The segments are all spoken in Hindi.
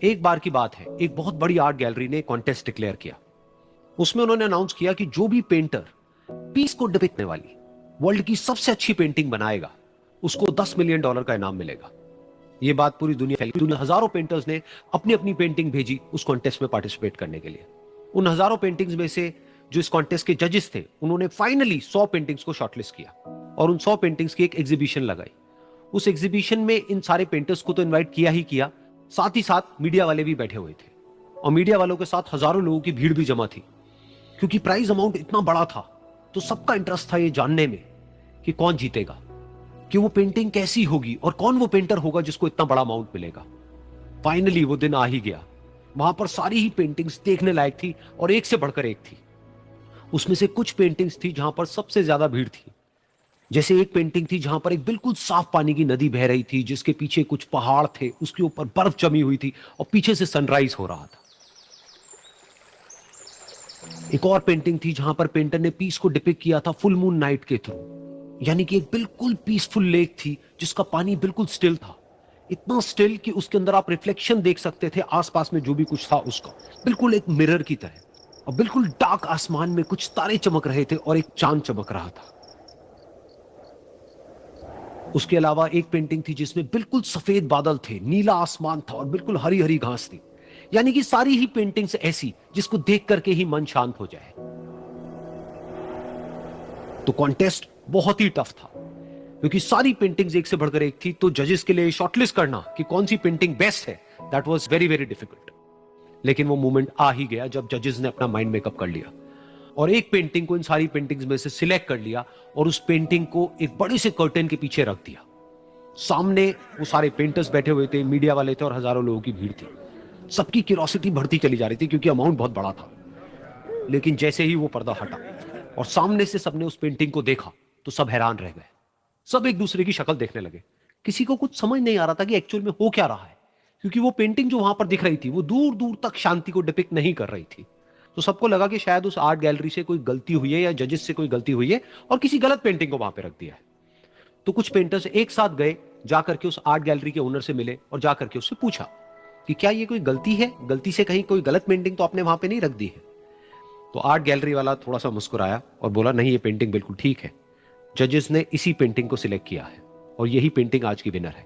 एक बार की बात है, एक बहुत बड़ी आर्ट गैलरी ने कॉन्टेस्ट डिक्लेयर किया। उसमें उन्होंने अनाउंस किया कि जो भी पेंटर पीस को डिपिक्ट वाली वर्ल्ड की सबसे अच्छी पेंटिंग बनाएगा उसको $10 मिलियन का इनाम मिलेगा। यह बात पूरी दुनिया फैली। दुनिया हजारों पेंटर्स ने अपनी अपनी पेंटिंग भेजी उस कॉन्टेस्ट में पार्टिसिपेट करने के लिए। उन हजारों पेंटिंग्स में से जो इस कॉन्टेस्ट के जजेस थे उन्होंने फाइनली 100 पेंटिंग्स को शॉर्टलिस्ट किया और उन 100 पेंटिंग्स की एक एग्जीबिशन लगाई। उस एग्जीबिशन में इन सारे पेंटर्स को तो इनवाइट किया ही किया, साथ ही साथ मीडिया वाले भी बैठे हुए थे और मीडिया वालों के साथ हजारों लोगों की भीड़ भी जमा थी। क्योंकि प्राइज अमाउंट इतना बड़ा था तो सबका इंटरेस्ट था ये जानने में कि कौन जीतेगा, कि वो पेंटिंग कैसी होगी और कौन वो पेंटर होगा जिसको इतना बड़ा अमाउंट मिलेगा। फाइनली वो दिन आ ही गया। वहां पर सारी ही पेंटिंग्स देखने लायक थी और एक से बढ़कर एक थी। उसमें से कुछ पेंटिंग्स थी जहां पर सबसे ज्यादा भीड़ थी। जैसे एक पेंटिंग थी जहां पर एक बिल्कुल साफ पानी की नदी बह रही थी, जिसके पीछे कुछ पहाड़ थे, उसके ऊपर बर्फ जमी हुई थी और पीछे से सनराइज हो रहा था। एक और पेंटिंग थी जहां पर पेंटर ने पीस को डिपिक्ट किया था फुल मून नाइट के थ्रू, यानी कि एक बिल्कुल पीसफुल लेक थी जिसका पानी बिल्कुल स्टिल था, इतना स्टिल कि उसके अंदर आप रिफ्लेक्शन देख सकते थे आसपास में जो भी कुछ था उसका, बिल्कुल एक मिरर की तरह। और बिल्कुल डार्क आसमान में कुछ तारे चमक रहे थे और एक चांद चमक रहा था। उसके अलावा एक पेंटिंग थी जिसमें बिल्कुल सफेद बादल थे, नीला आसमान था और बिल्कुल हरी हरी घास थी। यानी कि सारी ही पेंटिंग्स ऐसी जिसको देख करके ही मन शांत हो जाए। तो कॉन्टेस्ट बहुत ही टफ था क्योंकि सारी पेंटिंग्स एक से बढ़कर एक थी। तो जजेस के लिए शॉर्टलिस्ट करना कि कौन सी पेंटिंग बेस्ट है, that was very very difficult. लेकिन वो मोमेंट आ ही गया जब जजेस ने अपना माइंड मेकअप कर लिया और एक पेंटिंग को इन सारी पेंटिंग्स में से सिलेक्ट कर लिया और उस पेंटिंग को एक बड़े से कर्टन के पीछे रख दिया। सामने वो सारे पेंटर्स बैठे हुए थे, मीडिया वाले थे और हजारों लोगों की भीड़ थी। सबकी क्यूरियोसिटी बढ़ती चली जा रही थी क्योंकि अमाउंट बहुत बड़ा था। लेकिन जैसे ही वो पर्दा हटा और सामने से सबने उस पेंटिंग को देखा तो सब हैरान रह गए। सब एक दूसरे की शक्ल देखने लगे। किसी को कुछ समझ नहीं आ रहा था कि एक्चुअल में हो क्या रहा है, क्योंकि वो पेंटिंग जो वहां पर दिख रही थी वो दूर दूर तक शांति को डिपिक्ट नहीं कर रही थी। तो सबको लगा कि शायद उस आर्ट गैलरी से कोई गलती हुई है या जजेस से कोई गलती हुई है और किसी गलत पेंटिंग को वहां पे रख दिया है। तो कुछ पेंटर्स एक साथ गए, जाकर के उस आर्ट गैलरी के ओनर से मिले और जाकर के उससे पूछा कि क्या ये कोई गलती है, गलती से कहीं कोई गलत पेंटिंग तो आपने वहां पे नहीं रख दी है। तो आर्ट गैलरी वाला थोड़ा सा मुस्कुराया और बोला, नहीं, ये पेंटिंग बिल्कुल ठीक है। जजेस ने इसी पेंटिंग को सिलेक्ट किया है और यही पेंटिंग आज की विनर है।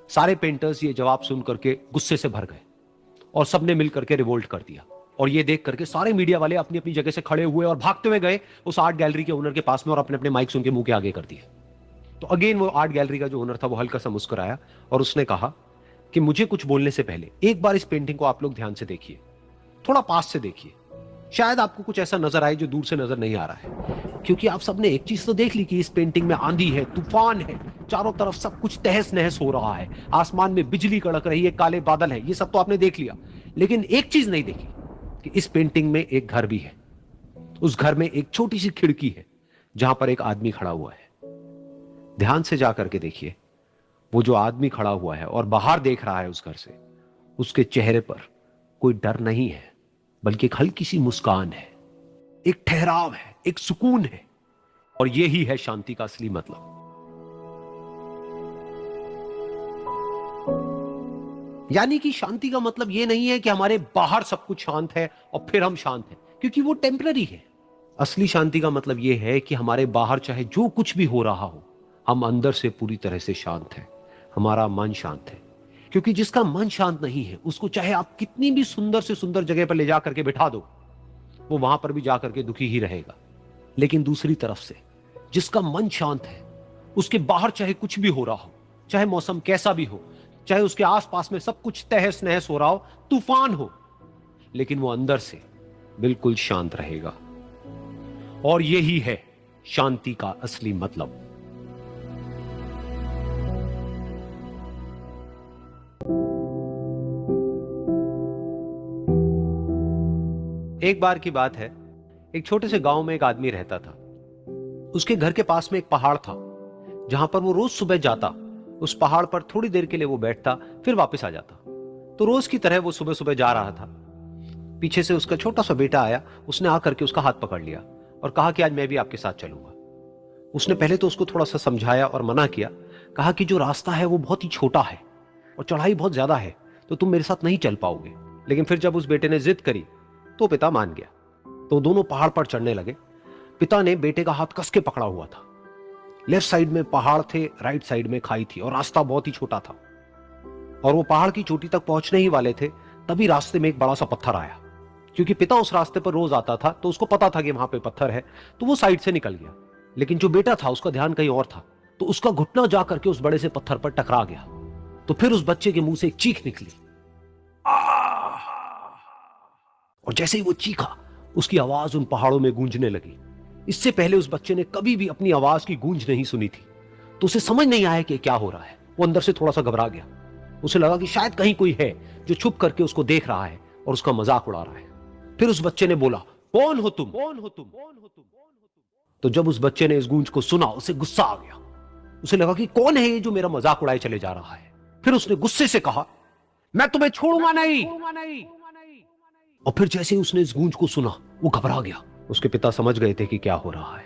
सारे पेंटर्स ये जवाब सुन करके गुस्से से भर गए और सबने मिल करके रिवोल्ट कर दिया। और ये देख करके सारे मीडिया वाले अपनी अपनी जगह से खड़े हुए और भागते हुए गए उस आर्ट गैलरी के ओनर के पास में और अपने अपने माइक्स उनके मुंह के आगे कर दिए। तो अगेन वो आर्ट गैलरी का जो ओनर था वो हल्का सा मुस्कुराया और उसने कहा कि मुझे कुछ बोलने से पहले एक बार इस पेंटिंग को आप लोग ध्यान से देखिए, थोड़ा पास से देखिए, शायद आपको कुछ ऐसा नजर आए जो दूर से नजर नहीं आ रहा है। क्योंकि आप सबने एक चीज तो देख ली कि इस पेंटिंग में आंधी है, तूफान है, चारों तरफ सब कुछ तहस नहस हो रहा है, आसमान में बिजली कड़क रही है, काले बादल है, ये सब तो आपने देख लिया। लेकिन एक चीज नहीं देखी कि इस पेंटिंग में एक घर भी है। उस घर में एक छोटी सी खिड़की है जहां पर एक आदमी खड़ा हुआ है। ध्यान से जाकर के देखिए, वो जो आदमी खड़ा हुआ है और बाहर देख रहा है उस घर से, उसके चेहरे पर कोई डर नहीं है बल्कि एक हल्की सी मुस्कान है, एक ठहराव है, एक सुकून है। और यही है शांति का असली मतलब। यानी कि शांति का मतलब यह नहीं है कि हमारे बाहर सब कुछ शांत है और फिर हम शांत हैं, क्योंकि वो टेम्पररी है। असली शांति का मतलब यह है कि हमारे बाहर चाहे जो कुछ भी हो रहा हो, हम अंदर से पूरी तरह से शांत हैं, हमारा मन शांत है। क्योंकि जिसका मन शांत नहीं है उसको चाहे आप कितनी भी सुंदर से सुंदर जगह पर ले जाकर के बिठा दो, वो वहां पर भी जाकर के दुखी ही रहेगा। लेकिन दूसरी तरफ से जिसका मन शांत है, उसके बाहर चाहे कुछ भी हो रहा हो, चाहे मौसम कैसा भी हो, चाहे उसके आसपास में सब कुछ तहस नहस हो रहा हो, तूफान हो, लेकिन वो अंदर से बिल्कुल शांत रहेगा। और यही है शांति का असली मतलब। एक बार की बात है, एक छोटे से गांव में एक आदमी रहता था। उसके घर के पास में एक पहाड़ था जहां पर वो रोज सुबह जाता, उस पहाड़ पर थोड़ी देर के लिए वो बैठता, फिर वापस आ जाता। तो रोज की तरह वो सुबह सुबह जा रहा था। पीछे से उसका छोटा सा बेटा आया, उसने आकर के उसका हाथ पकड़ लिया और कहा कि आज मैं भी आपके साथ चलूंगा। उसने पहले तो उसको थोड़ा सा समझाया और मना किया, कहा कि जो रास्ता है वो बहुत ही छोटा है और चढ़ाई बहुत ज्यादा है, तो तुम मेरे साथ नहीं चल पाओगे। लेकिन फिर जब उस बेटे ने जिद करी तो पिता मान गया। तो दोनों पहाड़ पर चढ़ने लगे। पिता ने बेटे का हाथ कस के पकड़ा हुआ था। लेफ्ट साइड में पहाड़ थे, राइट साइड में खाई थी और रास्ता बहुत ही छोटा था। और वो पहाड़ की चोटी तक पहुंचने ही वाले थे, तभी रास्ते में एक बड़ा सा पत्थर आया। क्योंकि पिता उस रास्ते पर रोज आता था तो उसको पता था कि वहां पे पत्थर है, तो वो साइड से निकल गया। लेकिन जो बेटा था उसका ध्यान कहीं और था, तो उसका घुटना जा करके उस बड़े से पत्थर पर टकरा गया। तो फिर उस बच्चे के मुंह से एक चीख निकली। और जैसे ही वो चीखा, उसकी आवाज उन पहाड़ों में गूंजने लगी। इससे पहले उस बच्चे ने कभी भी अपनी आवाज की गूंज नहीं सुनी थी, तो उसे समझ नहीं आया कि क्या हो रहा है। वो अंदर से थोड़ा सा घबरा गया। उसे लगा कि शायद कहीं कोई है जो छुप करके उसको देख रहा है और उसका मजाक उड़ा रहा है। फिर उस बच्चे ने बोला, कौन हो तुम? कौन हो तुम? तो जब उस बच्चे ने इस गूंज को सुना, उसे गुस्सा आ गया। उसे लगा कि कौन है ये जो मेरा मजाक उड़ाए चले जा रहा है। फिर उसने गुस्से से कहा, मैं तुम्हें छोड़ूंगा नहीं। और फिर जैसे ही उसने इस गूंज को सुना, वो घबरा गया। उसके पिता समझ गए थे कि क्या हो रहा है।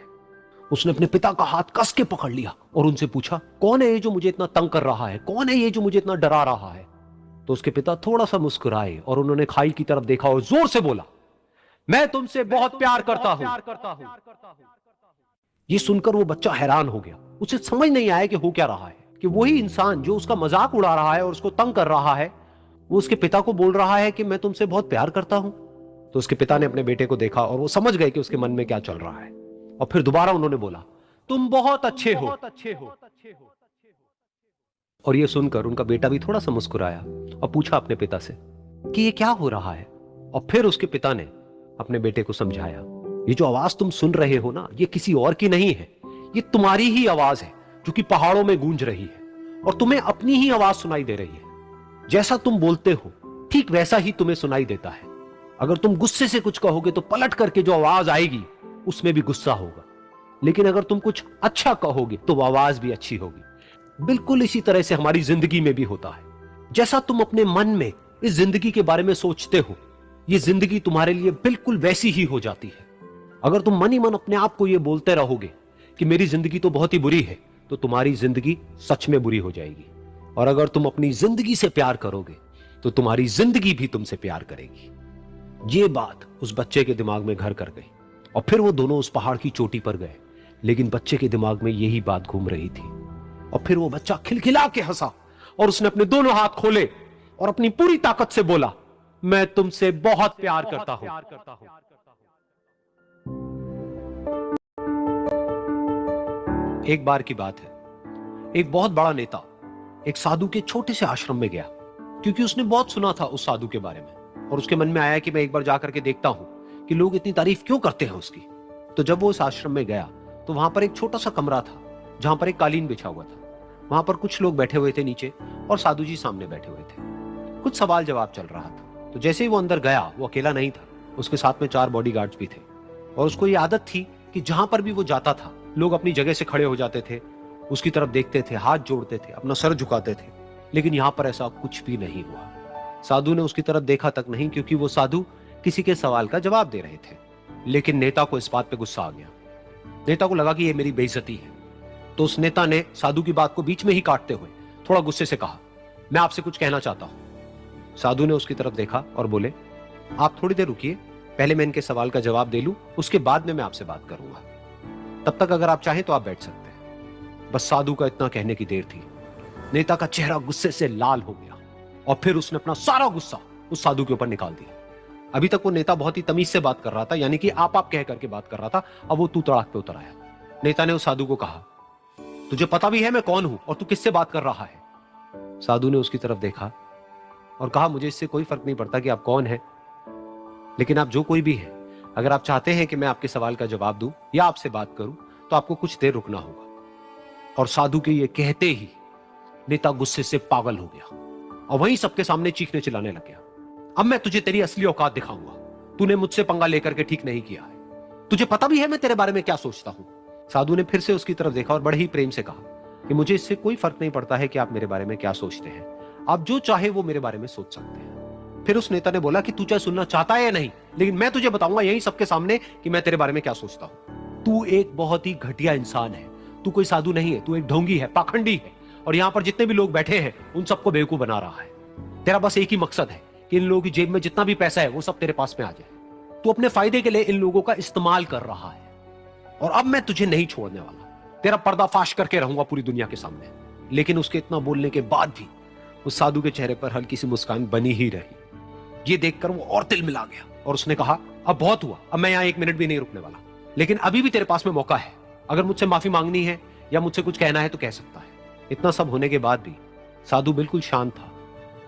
उसने अपने पिता का हाथ कस के पकड़ लिया और उनसे पूछा, कौन है ये जो मुझे इतना तंग कर रहा है? कौन है ये जो मुझे इतना डरा रहा है? तो उसके पिता थोड़ा सा मुस्कुराए और उन्होंने खाई की तरफ देखा और जोर से बोला, मैं तुमसे बहुत प्यार करता हूं। ये सुनकर वो बच्चा हैरान हो गया। उसे समझ नहीं आया कि हो क्या रहा है, कि वही इंसान जो उसका मजाक उड़ा रहा है और उसको तंग कर रहा है, वो उसके पिता को बोल रहा है कि मैं तुमसे बहुत प्यार करता हूं। तो उसके पिता ने अपने बेटे को देखा और वो समझ गए कि उसके मन में क्या चल रहा है। और फिर दोबारा उन्होंने बोला, तुम बहुत अच्छे हो। और ये सुनकर उनका बेटा भी थोड़ा सा मुस्कुराया और पूछा अपने पिता से कि ये क्या हो रहा है। और फिर उसके पिता ने अपने बेटे को समझाया, ये जो आवाज तुम सुन रहे हो ना, ये किसी और की नहीं है, ये तुम्हारी ही आवाज है जो कि पहाड़ों में गूंज रही है और तुम्हें अपनी ही आवाज सुनाई दे रही है। जैसा तुम बोलते हो ठीक वैसा ही तुम्हें सुनाई देता है। अगर तुम गुस्से से कुछ कहोगे तो पलट करके जो आवाज आएगी उसमें भी गुस्सा होगा, लेकिन अगर तुम कुछ अच्छा कहोगे तो वो आवाज भी अच्छी होगी। बिल्कुल इसी तरह से हमारी जिंदगी में भी होता है। जैसा तुम अपने मन में इस जिंदगी के बारे में सोचते हो, ये जिंदगी तुम्हारे लिए बिल्कुल वैसी ही हो जाती है। अगर तुम मन ही मन अपने आप को ये बोलते रहोगे कि मेरी जिंदगी तो बहुत ही बुरी है, तो तुम्हारी जिंदगी सच में बुरी हो जाएगी। और अगर तुम अपनी जिंदगी से प्यार करोगे तो तुम्हारी जिंदगी भी तुमसे प्यार करेगी। ये बात उस बच्चे के दिमाग में घर कर गई और फिर वो दोनों उस पहाड़ की चोटी पर गए। लेकिन बच्चे के दिमाग में यही बात घूम रही थी। और फिर वो बच्चा खिलखिला के हंसा और उसने अपने दोनों हाथ खोले और अपनी पूरी ताकत से बोला, मैं तुमसे बहुत प्यार करता हूं। एक बार की बात है, एक बहुत बड़ा नेता एक साधु के छोटे से आश्रम में गया, क्योंकि उसने बहुत सुना था उस साधु के बारे में और उसके मन में आया कि मैं एक बार जाकर के देखता हूं कि लोग इतनी तारीफ क्यों करते हैं उसकी। तो जब वो उस आश्रम में गया तो वहां पर एक छोटा सा कमरा था जहां पर एक कालीन बिछा हुआ था। वहां पर कुछ लोग बैठे हुए थे नीचे और साधु जी सामने बैठे हुए थे। कुछ सवाल जवाब चल रहा था। तो जैसे ही वो अंदर गया, वो अकेला नहीं था, उसके साथ में 4 बॉडीगार्ड्स भी थे। और उसको ये आदत थी कि जहां पर भी वो जाता था, लोग अपनी जगह से खड़े हो जाते थे, उसकी तरफ देखते थे, हाथ जोड़ते थे, अपना सर झुकाते थे। लेकिन यहां पर ऐसा कुछ भी नहीं हुआ। साधु ने उसकी तरफ देखा तक नहीं, क्योंकि वो साधु किसी के सवाल का जवाब दे रहे थे। लेकिन नेता को इस बात पे गुस्सा आ गया। नेता को लगा कि ये मेरी बेइज्जती है। तो उस नेता ने साधु की बात को बीच में ही काटते हुए थोड़ा गुस्से से कहा, मैं आपसे कुछ कहना चाहता हूं। साधु ने उसकी तरफ देखा और बोले, आप थोड़ी देर रुकिए, पहले मैं इनके सवाल का जवाब दे लूं, उसके बाद में मैं आपसे बात करूंगा। तब तक अगर आप चाहें तो आप बैठ सकते हैं। बस साधु का इतना कहने की देर थी। नेता का चेहरा गुस्से से लाल हो गया और फिर उसने अपना सारा गुस्सा उस साधु के ऊपर निकाल दिया। अभी तक वो नेता बहुत ही तमीज से बात कर रहा था, यानी कि आप कह करके बात कर रहा था। अब वो तू तड़ाक पे उतर आया। नेता ने उस साधु को कहा, तुझे पता भी है मैं कौन हूं और तू किससे बात कर रहा है? साधु ने उसकी तरफ देखा और कहा, मुझे इससे कोई फर्क नहीं पड़ता कि आप कौन हैं, लेकिन आप जो कोई भी हैं, अगर आप चाहते हैं कि मैं आपके सवाल का जवाब दूं या आपसे बात करूं तो आपको कुछ देर रुकना होगा। और साधु के ये कहते ही नेता गुस्से से पागल हो गया और वहीं सबके सामने चीखने चिल्लाने लग गया, अब मैं तुझे तेरी असली औकात दिखाऊंगा। तूने मुझसे पंगा लेकर के ठीक नहीं किया है। तुझे पता भी है मैं तेरे बारे में क्या सोचता हूं। साधु ने फिर से उसकी तरफ देखा और बड़े ही प्रेम से कहा कि मुझे इससे कोई फर्क नहीं पड़ता है कि आप मेरे बारे में क्या सोचते हैं। आप जो चाहे वो मेरे बारे में सोच सकते हैं। फिर उस नेता ने बोला कि तू चाहे सुनना चाहता है या नहीं, लेकिन मैं तुझे बताऊंगा यही सबके सामने कि मैं तेरे बारे में क्या सोचता हूं। तू एक बहुत ही घटिया इंसान है। तू कोई साधु नहीं है, तू एक ढोंगी है, पाखंडी है, और यहां पर जितने भी लोग बैठे हैं उन सबको बेवकूफ बना रहा है। तेरा बस एक ही मकसद है कि इन लोगों की जेब में जितना भी पैसा है वो सब तेरे पास में आ जाए। तू अपने फायदे के लिए इन लोगों का इस्तेमाल कर रहा है और अब मैं तुझे नहीं छोड़ने वाला, तेरा पर्दाफाश करके रहूंगा पूरी दुनिया के सामने। लेकिन उसके इतना बोलने के बाद भी उस साधु के चेहरे पर हल्की सी मुस्कान बनी ही रही। ये देखकर वो और तिल मिला गया और उसने कहा, अब बहुत हुआ, अब मैं यहां एक मिनट भी नहीं रुकने वाला, लेकिन अभी भी तेरे पास में मौका है। अगर मुझसे माफी मांगनी है या मुझसे कुछ कहना है तो कह सकता है। इतना सब होने के बाद भी साधु बिल्कुल शांत था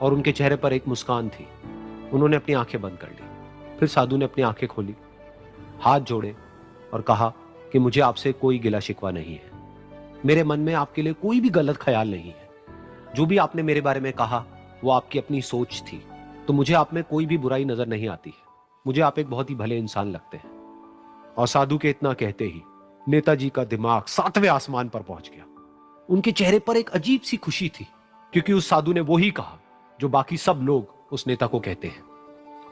और उनके चेहरे पर एक मुस्कान थी। उन्होंने अपनी आंखें बंद कर ली। फिर साधु ने अपनी आंखें खोली, हाथ जोड़े और कहा कि मुझे आपसे कोई गिला शिकवा नहीं है, मेरे मन में आपके लिए कोई भी गलत ख्याल नहीं है। जो भी आपने मेरे बारे में कहा वो आपकी अपनी सोच थी, तो मुझे आप में कोई भी बुराई नजर नहीं आती है। मुझे आप एक बहुत ही भले इंसान लगते हैं। और साधु के इतना कहते ही नेताजी का दिमाग 7वें आसमान पर पहुंच गया। उनके चेहरे पर एक अजीब सी खुशी थी, क्योंकि उस साधु ने वो ही कहा जो बाकी सब लोग उस नेता को कहते हैं।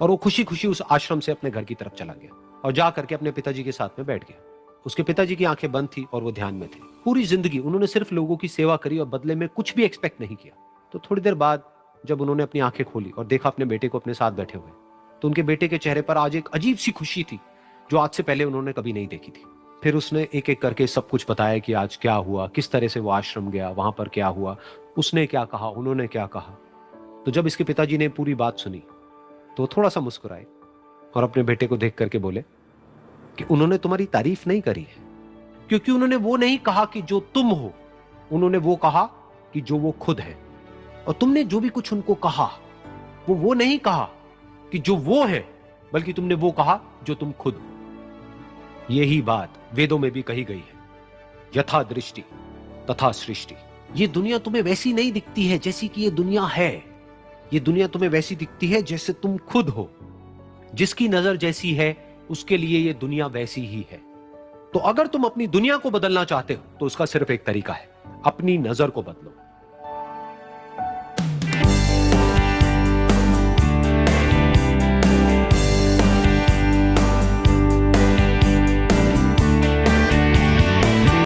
और वो खुशी खुशी उस आश्रम से अपने घर की तरफ चला गया और जा करके अपने पिताजी के साथ में बैठ गया। उसके पिताजी की आंखें बंद थी और वो ध्यान में थे। पूरी जिंदगी उन्होंने सिर्फ लोगों की सेवा करी और बदले में कुछ भी एक्सपेक्ट नहीं किया। तो थोड़ी देर बाद जब उन्होंने अपनी आंखें खोली और देखा अपने बेटे को अपने साथ बैठे हुए, तो उनके बेटे के चेहरे पर आज एक अजीब सी खुशी थी जो आज से पहले उन्होंने कभी नहीं देखी थी। फिर उसने एक एक करके सब कुछ बताया कि आज क्या हुआ, किस तरह से वो आश्रम गया, वहां पर क्या हुआ, उसने क्या कहा, उन्होंने क्या कहा। तो जब इसके पिताजी ने पूरी बात सुनी तो थोड़ा सा मुस्कुराए और अपने बेटे को देख करके बोले कि उन्होंने तुम्हारी तारीफ नहीं करी है, क्योंकि उन्होंने वो नहीं कहा कि जो तुम हो, उन्होंने वो कहा कि जो वो खुद है। और तुमने जो भी कुछ उनको कहा वो नहीं कहा कि जो वो है, बल्कि तुमने वो कहा जो तुम खुद हो। यही बात वेदों में भी कही गई है, यथा दृष्टि तथा सृष्टि। ये दुनिया तुम्हें वैसी नहीं दिखती है जैसी कि ये दुनिया है। ये दुनिया तुम्हें वैसी दिखती है जैसे तुम खुद हो। जिसकी नजर जैसी है उसके लिए ये दुनिया वैसी ही है। तो अगर तुम अपनी दुनिया को बदलना चाहते हो तो उसका सिर्फ एक तरीका है, अपनी नजर को बदलो।